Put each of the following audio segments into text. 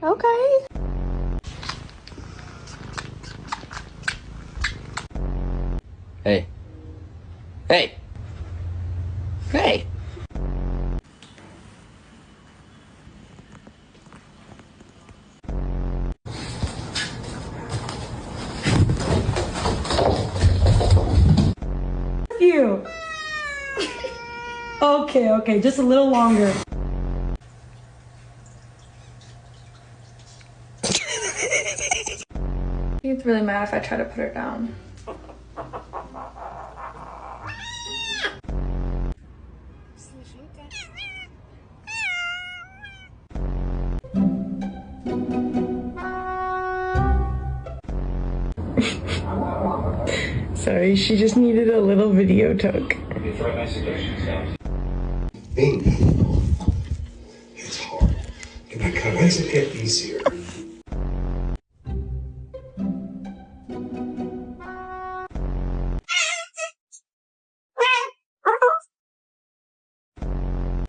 Okay. Hey. Hey. Hey. You. Okay, just a little longer. She gets really mad if I try to put her down. Sorry, she just needed a little video took. Being it's hard. And that kind of makes it get easier.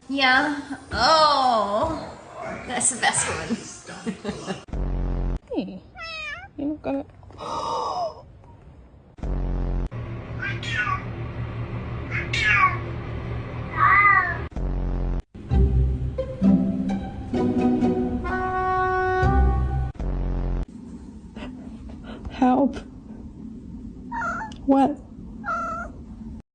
Yeah. Oh, that's the best one. Hey, you're not gonna. Help. What?